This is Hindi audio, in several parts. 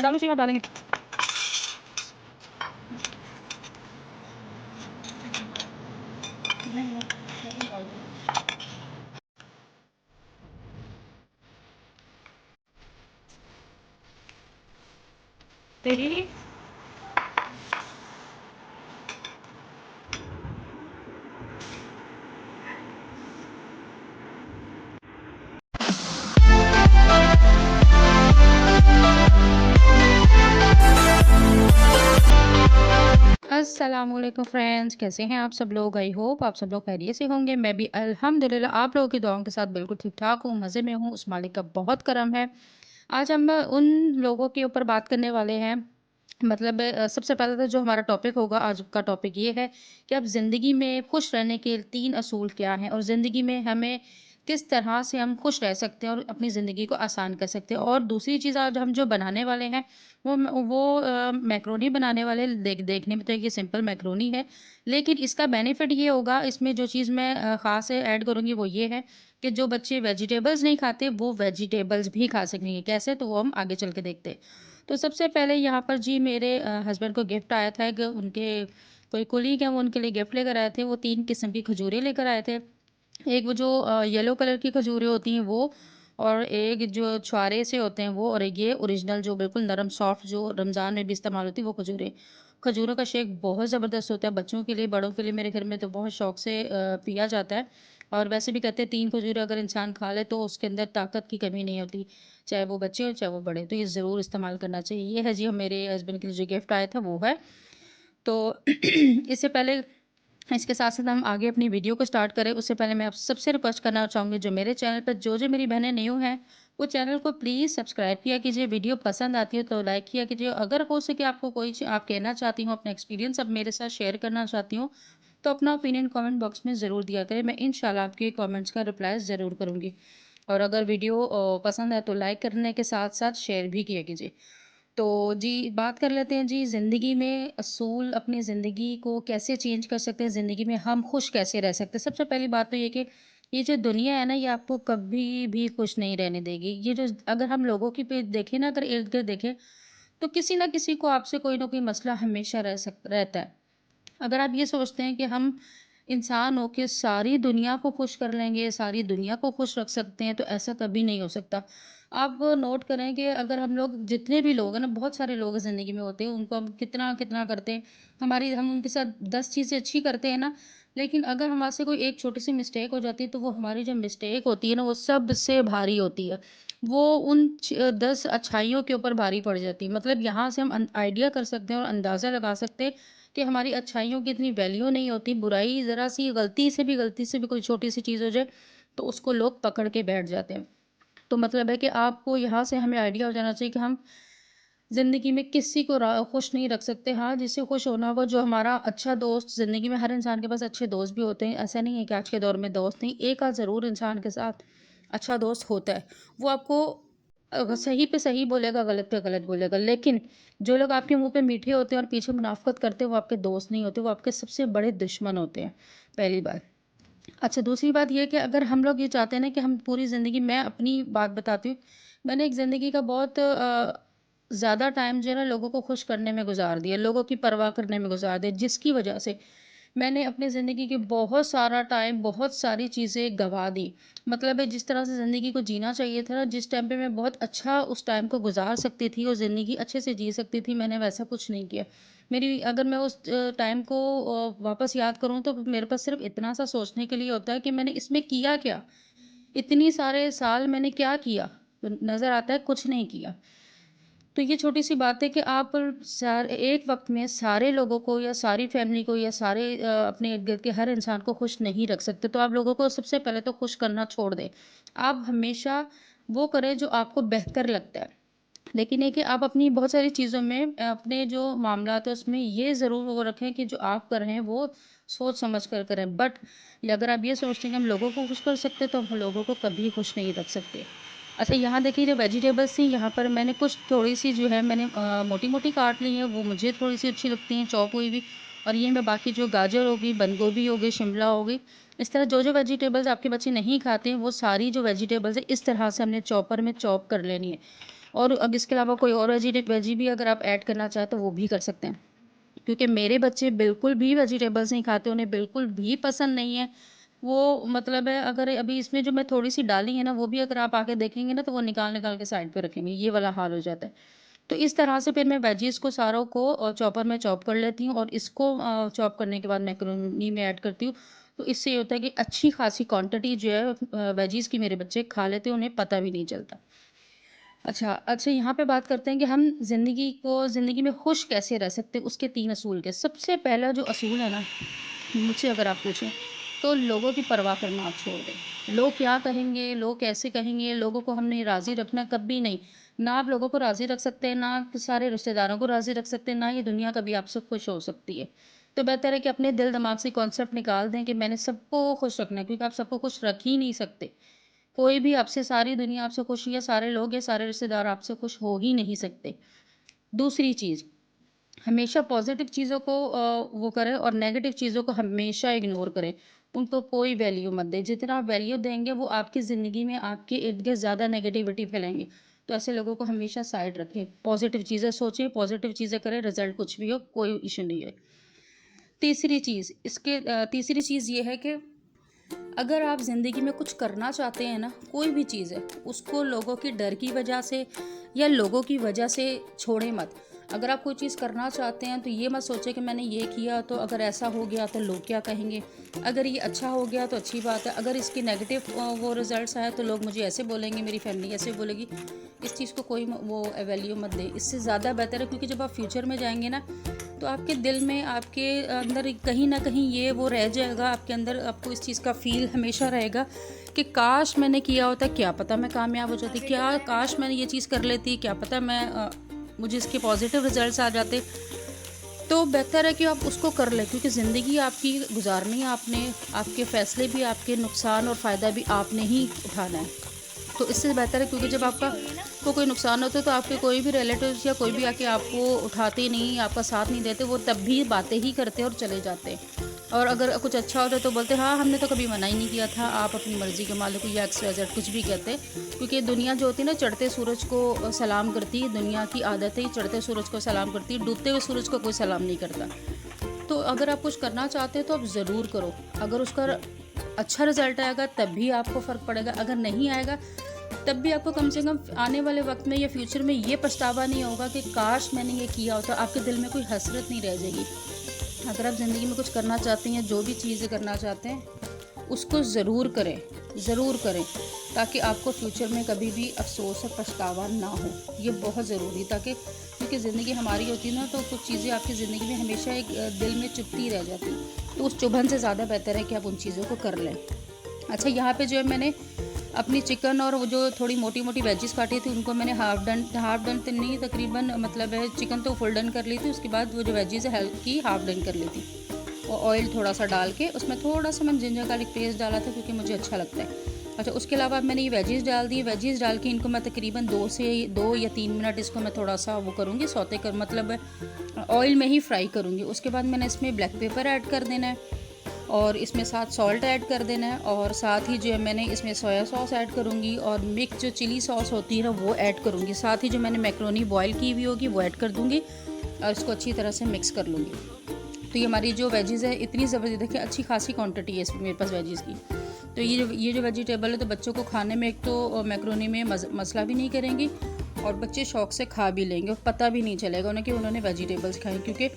डालो चाहिए डालेंगे। तेरी अस्सलामुअलैकुम फ्रेंड्स, कैसे हैं आप सब लोग। आई होप आप सब लोग खैरियत से होंगे। मैं भी अल्हम्दुलिल्लाह आप लोगों की दुआओं के साथ बिल्कुल ठीक ठाक हूँ, मज़े में हूँ। उस मालिक का बहुत करम है। आज हम उन लोगों के ऊपर बात करने वाले हैं। मतलब सबसे पहले तो जो हमारा टॉपिक होगा, आज का टॉपिक ये है कि अब ज़िंदगी में खुश रहने के 3 असूल क्या हैं और ज़िंदगी में हमें किस तरह से हम खुश रह सकते हैं और अपनी ज़िंदगी को आसान कर सकते हैं। और दूसरी चीज़ आज हम जो बनाने वाले हैं वो मैकरोनी बनाने वाले। देखने में तो ये सिंपल मैकरोनी है, लेकिन इसका बेनिफिट ये होगा, इसमें जो चीज़ मैं ख़ास ऐड करूँगी वो ये है कि जो बच्चे वेजिटेबल्स नहीं खाते वो वेजिटेबल्स भी खा सकेंगे। कैसे, तो वो हम आगे चल के देखते हैं। तो सबसे पहले यहाँ पर जी मेरे हस्बैंड को गिफ्ट आया था कि उनके कोई कुलीग हैं, वो उनके लिए गिफ्ट लेकर आए थे। वो 3 किस्म की खजूरें लेकर आए थे। एक वो जो येलो कलर की खजूरें होती हैं वो, और एक जो छुआरे से होते हैं वो, और एक ये ओरिजिनल जो बिल्कुल नरम सॉफ्ट जो रमज़ान में भी इस्तेमाल होती है वो खजूरें। खजूरों का शेक बहुत ज़बरदस्त होता है, बच्चों के लिए, बड़ों के लिए। मेरे घर में तो बहुत शौक से पिया जाता है। और वैसे भी कहते हैं 3 खजूरें अगर इंसान खा ले तो उसके अंदर ताकत की कमी नहीं होती, चाहे वो बच्चे हों चाहे वो बड़े। तो ये ज़रूर इस्तेमाल करना चाहिए। ये है जी हम मेरे हस्बैंड के लिए जो गिफ्ट आया था वो है। तो इससे पहले, इसके साथ-साथ हम आगे अपनी वीडियो को स्टार्ट करें, उससे पहले मैं आप सबसे रिक्वेस्ट करना चाहूँगी, जो मेरे चैनल पर जो मेरी बहनें न्यू हैं, वो चैनल को प्लीज़ सब्सक्राइब किया कीजिए। वीडियो पसंद आती है तो लाइक किया कीजिए। अगर हो सके आपको कोई आप कहना चाहती हो, अपना एक्सपीरियंस अब मेरे साथ शेयर करना चाहती हो, तो अपना ओपिनियन कमेंट बॉक्स में ज़रूर दिया करें। मैं इंशाल्लाह आपके कमेंट्स का रिप्लाई ज़रूर करूँगी। और अगर वीडियो पसंद है तो लाइक करने के साथ-साथ शेयर भी किया कीजिए। तो जी, बात कर लेते हैं जी, ज़िंदगी में असूल अपनी ज़िंदगी को कैसे चेंज कर सकते हैं, ज़िंदगी में हम खुश कैसे रह सकते हैं। सबसे पहली बात तो ये कि ये जो दुनिया है ना, ये आपको कभी भी खुश नहीं रहने देगी। ये जो, अगर हम लोगों की पे देखें ना, अगर इर्द-गिर्द देखें, तो किसी ना किसी को आपसे कोई ना कोई मसला हमेशा रहता है। अगर आप ये सोचते हैं कि हम इंसान हो के सारी दुनिया को खुश कर लेंगे, सारी दुनिया को खुश रख सकते हैं, तो ऐसा कभी नहीं हो सकता। आप नोट करें कि अगर हम लोग, जितने भी लोग हैं ना, बहुत सारे लोग ज़िंदगी में होते हैं, उनको हम कितना-कितना करते हैं, हम उनके साथ 10 चीज़ें अच्छी करते हैं ना, लेकिन अगर हमारे से कोई एक छोटी-सी मिस्टेक हो जाती है, तो वो हमारी जो मिस्टेक होती है ना, वो सबसे भारी होती है। वो उन 10 अच्छाइयों के ऊपर भारी पड़ जाती है। मतलब यहाँ से हम आइडिया कर सकते हैं और अंदाज़ा लगा सकते हैं कि हमारी अच्छाइयों की इतनी वैल्यू नहीं होती। बुराई ज़रा-सी गलती से भी कोई छोटी-सी चीज़ हो जाए, तो उसको लोग पकड़ के बैठ जाते हैं। तो मतलब है कि आपको यहाँ से हमें आइडिया हो जाना चाहिए कि हम ज़िंदगी में किसी को खुश नहीं रख सकते। हाँ, जिससे खुश होना, वो जो हमारा अच्छा दोस्त, ज़िंदगी में हर इंसान के पास अच्छे दोस्त भी होते हैं। ऐसा नहीं है कि आज के दौर में दोस्त नहीं, एक आध ज़रूर इंसान के साथ अच्छा दोस्त होता है। वो आपको सही पे सही बोलेगा, गलत पे गलत बोलेगा। लेकिन जो लोग आपके मुँह पे मीठे होते हैं और पीछे मुनाफ़िक़त करते हैं, वो आपके दोस्त नहीं होते, वो आपके सबसे बड़े दुश्मन होते हैं, पहली बात। अच्छा, दूसरी बात ये है कि अगर हम लोग ये चाहते हैं ना कि हम पूरी ज़िंदगी, मैं अपनी बात बताती हूँ, मैंने एक ज़िंदगी का बहुत ज़्यादा टाइम जो है ना लोगों को खुश करने में गुज़ार दिया, लोगों की परवाह करने में गुज़ार दिया, जिसकी वजह से मैंने अपनी ज़िंदगी के बहुत सारा टाइम, बहुत सारी चीज़ें गँवा दी। मतलब है, जिस तरह से ज़िंदगी को जीना चाहिए था ना, जिस टाइम पे मैं बहुत अच्छा उस टाइम को गुज़ार सकती थी और ज़िंदगी अच्छे से जी सकती थी, मैंने वैसा कुछ नहीं किया। मेरी, अगर मैं उस टाइम को वापस याद करूँ, तो मेरे पास सिर्फ़ इतना सा सोचने के लिए होता है कि मैंने इसमें किया क्या? इतनी सारे साल मैंने क्या किया? तो नज़र आता है कुछ नहीं किया। तो ये छोटी-सी बात है कि आप एक वक़्त में सारे लोगों को या सारी फ़ैमिली को या सारे अपने इर्द-गिर्द के हर इंसान को खुश नहीं रख सकते। तो आप लोगों को सबसे पहले तो खुश करना छोड़ दें। आप हमेशा वो करें जो आपको बेहतर लगता है। लेकिन ये कि आप अपनी बहुत सारी चीज़ों में, अपने जो मामलात है उसमें ये ज़रूर वो रखें कि जो आप कर रहे हैं वो सोच समझ कर करें। बट अगर आप ये सोचते हैं कि हम लोगों को खुश कर सकते हैं, तो हम लोगों को कभी खुश नहीं रख सकते। अच्छा, यहाँ देखिए, जो वेजिटेबल्स थी, यहाँ पर मैंने कुछ थोड़ी-सी जो है मैंने मोटी-मोटी काट ली है, वो मुझे थोड़ी-सी अच्छी लगती हैं चॉप हुई हुई। और ये मैं बाकी जो गाजर हो गई, बंद गोभी हो गई, शिमला हो गई, इस तरह जो-जो वेजिटेबल्स आपके बच्चे नहीं खाते हैं, वो सारी जो वेजिटेबल्स हैं, इस तरह से हमने चॉपर में चॉप कर लेनी है। और अब इसके अलावा कोई और वेजी भी अगर आप ऐड करना चाहें तो वो भी कर सकते हैं। क्योंकि मेरे बच्चे बिल्कुल भी वेजिटेबल्स नहीं खाते, उन्हें बिल्कुल भी पसंद नहीं है। वो मतलब है अगर अभी इसमें जो मैं थोड़ी-सी डाली है ना, वो भी अगर आप आके देखेंगे ना तो वो निकाल-निकाल के साइड पे रखेंगे, ये वाला हाल हो जाता है। तो इस तरह से फिर मैं वेजीज़ को सारों को चॉपर में चॉप कर लेती हूँ और इसको चॉप करने के बाद मैकरोनी में ऐड करती हूँ। तो इससे ये होता है कि अच्छी खासी क्वांटिटी जो है वेजीज़ की मेरे बच्चे खा लेते हैं, उन्हें पता भी नहीं चलता। अच्छा यहाँ पे बात करते हैं कि हम ज़िंदगी में खुश कैसे रह सकते हैं, उसके 3 असूल के। सबसे पहला जो असूल है ना, मुझसे अगर आप पूछें, तो लोगों की परवाह करना आप छोड़ दें। लोग क्या कहेंगे, लोग कैसे कहेंगे, लोगों को हमने राज़ी रखना कभी नहीं। ना आप लोगों को राज़ी रख सकते हैं, ना सारे रिश्तेदारों को राज़ी रख सकते हैं, ना ये दुनिया कभी आपसे खुश हो सकती है। तो बेहतर है कि अपने दिल दिमाग से कॉन्सेप्ट निकाल दें कि मैंने सबको खुश रखना है, क्योंकि आप सबको खुश रख ही नहीं सकते। कोई भी आपसे सारी दुनिया आपसे खुश या सारे लोग या सारे रिश्तेदार आपसे खुश हो ही नहीं सकते। दूसरी चीज़, हमेशा पॉज़िटिव चीज़ों को वो करें और नेगेटिव चीज़ों को हमेशा इग्नोर करें। उनको कोई वैल्यू मत दें। जितना आप वैल्यू देंगे वो आपकी ज़िंदगी में आपके इर्द-गिर्द ज़्यादा नेगेटिविटी फैलाएँगे। तो ऐसे लोगों को हमेशा साइड रखें। पॉज़िटिव चीज़ें सोचें, पॉज़िटिव चीज़ें करें, रिज़ल्ट कुछ भी हो, कोई इश्यू नहीं है। तीसरी चीज़ ये है कि अगर आप ज़िंदगी में कुछ करना चाहते हैं ना, कोई भी चीज़ है, उसको लोगों की डर की वजह से या लोगों की वजह से छोड़ें मत। अगर आप कोई चीज़ करना चाहते हैं तो ये मत सोचें कि मैंने ये किया तो अगर ऐसा हो गया तो लोग क्या कहेंगे? अगर ये अच्छा हो गया तो अच्छी बात है, अगर इसके नेगेटिव वो रिज़ल्ट्स आए तो लोग मुझे ऐसे बोलेंगे, मेरी फैमिली ऐसे बोलेगी। इस चीज़ को कोई वो वैल्यू मत दें। इससे ज़्यादा बेहतर है, क्योंकि जब आप फ्यूचर में जाएँगे ना, तो आपके दिल में, आपके अंदर कहीं न कहीं ये वो रह जाएगा, आपके अंदर आपको इस चीज़ का फ़ील हमेशा रहेगा कि काश मैंने किया होता, क्या पता मैं कामयाब हो जाती, क्या काश मैंने ये चीज़ कर लेती, क्या पता मुझे इसके पॉज़िटिव रिज़ल्ट्स आ जाते। तो बेहतर है कि आप उसको कर लें, क्योंकि ज़िंदगी आपकी गुज़ारनी है आपने, आपके फ़ैसले भी आपके, नुकसान और फ़ायदा भी आपने ही उठाना है। तो इससे बेहतर है, क्योंकि जब आपका को कोई नुकसान होता है तो आपके कोई भी रिलेटिव्स या कोई भी आके आपको उठाते नहीं, आपका साथ नहीं देते, वो तब भी बातें ही करते हैं और चले जाते हैं। और अगर कुछ अच्छा होता है तो बोलते हैं हाँ हमने तो कभी मना ही नहीं किया था, आप अपनी मर्ज़ी के मालिक हो, या एक्स वाई जेड कुछ भी कहते हैं। क्योंकि दुनिया जो होती है ना, चढ़ते सूरज को सलाम करती है, दुनिया की आदत है चढ़ते सूरज को सलाम करती है, डूबते हुए सूरज को कोई सलाम नहीं करता। तो अगर आप कुछ करना चाहते हैं तो आप ज़रूर करो। अगर उसका अच्छा रिज़ल्ट आएगा तब भी आपको फ़र्क पड़ेगा, अगर नहीं आएगा तब भी आपको कम से कम आने वाले वक्त में या फ्यूचर में ये पछतावा नहीं होगा कि काश मैंने ये किया होता। आपके दिल में कोई हसरत नहीं रह जाएगी। अगर आप ज़िंदगी में कुछ करना चाहते हैं या जो भी चीज़ें करना चाहते हैं, उसको ज़रूर करें, ताकि आपको फ्यूचर में कभी भी अफ़सोस और पछतावा ना हो। ये बहुत ज़रूरी है, ताकि क्योंकि ज़िंदगी हमारी होती है ना, तो कुछ चीज़ें आपकी ज़िंदगी में हमेशा एक दिल में चुभती रह जाती। तो उस चुभन से ज़्यादा बेहतर है कि आप उन चीज़ों को कर लें। अच्छा, यहाँ पे जो है मैंने अपनी चिकन और वो जो थोड़ी मोटी-मोटी वेजिस काटी थी, उनको मैंने हाफ़ डन तो नहीं, तकरीबन मतलब है चिकन तो फुल डन कर ली थी, उसके बाद वो जो वेजिस है हल्की हाफ़ डन कर ली थी। और ऑयल थोड़ा-सा डाल के उसमें थोड़ा-सा मैंने जिंजर गार्लिक पेस्ट डाला था, क्योंकि मुझे अच्छा लगता है। अच्छा, उसके अलावा अब मैंने ये वेजिस डाल दी, वेजिस डाल के इनको मैं तकरीबन 2 या 3 मिनट इसको मैं थोड़ा-सा वो करूँगी, सौते कर मतलब ऑयल में ही फ्राई करूँगी। उसके बाद मैंने इसमें ब्लैक पेपर ऐड कर देना है और इसमें साथ सॉल्ट ऐड कर देना है, और साथ ही जो है मैंने इसमें सोया सॉस ऐड करूँगी और मिक्स जो चिली सॉस होती है ना, वो ऐड करूँगी। साथ ही जो मैंने मैक्रोनी बॉयल की हुई होगी वो ऐड कर दूँगी और इसको अच्छी तरह से मिक्स कर लूँगी। तो ये हमारी जो वेजीज़ है इतनी ज़बरदस्त, देखिए अच्छी खासी क्वांटिटी है इसमें मेरे पास वेजीज़ की। तो ये जो वेजिटेबल है, तो बच्चों को खाने में एक तो मैक्रोनी में मसला भी नहीं करेंगी और बच्चे शौक़ से खा भी लेंगे और पता भी नहीं चलेगा उन्हें कि उन्होंने वेजिटेबल्स खाई। क्योंकि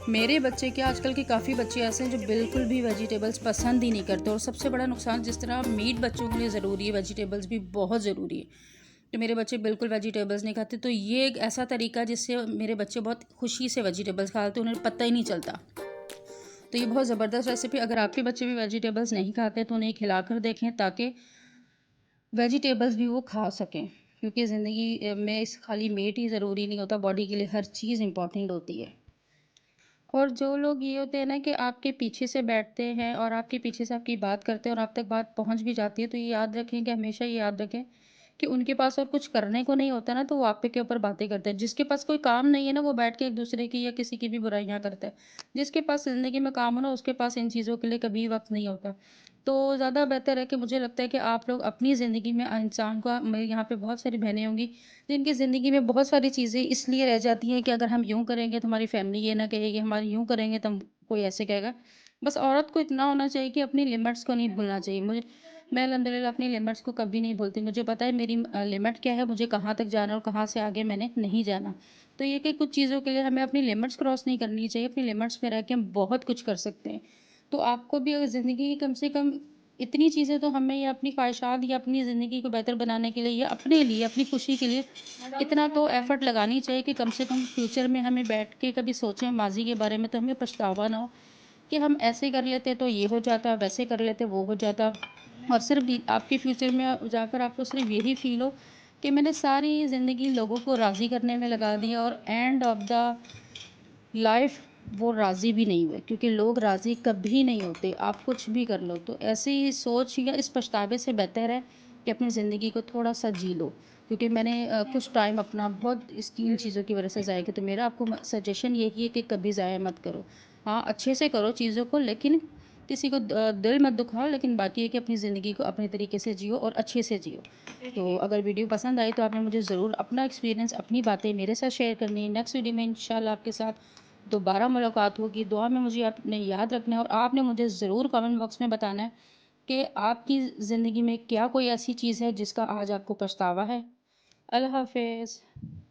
मेरे बच्चे क्या, आजकल के काफ़ी बच्चे ऐसे हैं जो बिल्कुल भी वेजिटेबल्स पसंद ही नहीं करते। और सबसे बड़ा नुकसान, जिस तरह मीट बच्चों के लिए ज़रूरी है, वेजिटेबल्स भी बहुत ज़रूरी है, तो मेरे बच्चे बिल्कुल वेजिटेबल्स नहीं खाते। तो ये एक ऐसा तरीका जिससे मेरे बच्चे बहुत खुशी से वेजिटेबल्स खाते हैं, उन्हें पता ही नहीं चलता। तो ये बहुत ज़बरदस्त रेसिपी, अगर आपके बच्चे भी वेजिटेबल्स नहीं खाते तो उन्हें खिलाकर देखें, ताकि वेजिटेबल्स भी वो खा सकें। क्योंकि ज़िंदगी में इस खाली मीट ही ज़रूरी नहीं होता, बॉडी के लिए हर चीज़ इम्पॉर्टेंट होती है। और जो लोग ये होते हैं ना कि आपके पीछे से बैठते हैं और आपके पीछे से आपकी बात करते हैं और आप तक बात पहुंच भी जाती है, तो ये याद रखें कि हमेशा ये याद रखें कि उनके पास और कुछ करने को नहीं होता ना, तो वो आप पे के ऊपर बातें करते हैं। जिसके पास कोई काम नहीं है ना, वो बैठ के एक दूसरे की या किसी की भी बुराइयां करता है। जिसके पास ज़िंदगी में काम हो ना, उसके पास इन चीज़ों के लिए कभी वक्त नहीं होता। तो ज़्यादा बेहतर है कि मुझे लगता है कि आप लोग अपनी ज़िंदगी में इंसान को मेरे यहाँ पे बहुत सारी बहनें होंगी, जिनकी ज़िंदगी में बहुत सारी चीज़ें इसलिए रह जाती हैं कि अगर हम यूँ करेंगे तो हमारी फ़ैमिली ये ना कहेगी, हमारी यूँ करेंगे तो कोई ऐसे कहेगा। बस औरत को इतना होना चाहिए कि अपनी लिमिट्स को नहीं भूलना चाहिए। मैं अल्हम्दुलिल्लाह अपनी लिमिट्स को कभी नहीं भूलती। मुझे पता है मेरी लिमिट क्या है, मुझे कहाँ तक जाना है और कहाँ से आगे मैंने नहीं जाना। तो ये कि कुछ चीज़ों के लिए हमें अपनी लिमिट्स क्रॉस नहीं करनी चाहिए, अपनी लिमिट्स में रह के हम बहुत कुछ कर सकते हैं। तो आपको भी अगर ज़िंदगी की कम से कम इतनी चीज़ें तो हमें या अपनी ख्वाहिशात या अपनी ज़िंदगी को बेहतर बनाने के लिए या अपने लिए, अपनी खुशी के लिए इतना तो एफ़र्ट लगानी चाहिए कि कम से कम फ्यूचर में हमें बैठ के कभी सोचें माज़ी के बारे में तो हमें पछतावा ना हो कि हम ऐसे कर लेते तो ये हो जाता, वैसे कर लेते वो हो जाता। और सिर्फ़ ये आपके फ्यूचर में जाकर आपको सिर्फ़ यही फ़ील हो कि मैंने सारी ज़िंदगी लोगों को राज़ी करने में लगा दी और एंड ऑफ़ द लाइफ वो राज़ी भी नहीं हुए क्योंकि लोग राज़ी कभी नहीं होते, आप कुछ भी कर लो। तो ऐसी सोच या इस पछतावे से बेहतर है कि अपनी ज़िंदगी को थोड़ा-सा जी लो। क्योंकि मैंने कुछ टाइम अपना बहुत इस इन चीज़ों की वज़ह से ज़ाया किया, तो मेरा आपको सजेशन यही है कि कभी ज़ाया मत करो। हाँ, अच्छे से करो चीज़ों को, लेकिन किसी को दिल मत दुखाओ, लेकिन बात ये है कि अपनी ज़िंदगी को अपने तरीके से जियो और अच्छे से जियो। तो अगर वीडियो पसंद आई तो आपने मुझे ज़रूर अपना एक्सपीरियंस, अपनी बातें मेरे साथ शेयर करनी है। नेक्स्ट वीडियो में इंशाल्लाह आपके साथ दोबारा मुलाकात होगी। दुआ में मुझे आपने याद रखना है और आपने मुझे ज़रूर कमेंट बॉक्स में बताना है कि आपकी ज़िंदगी में क्या कोई ऐसी चीज़ है जिसका आज आपको पछतावा है। अल्लाह हाफ़िज़।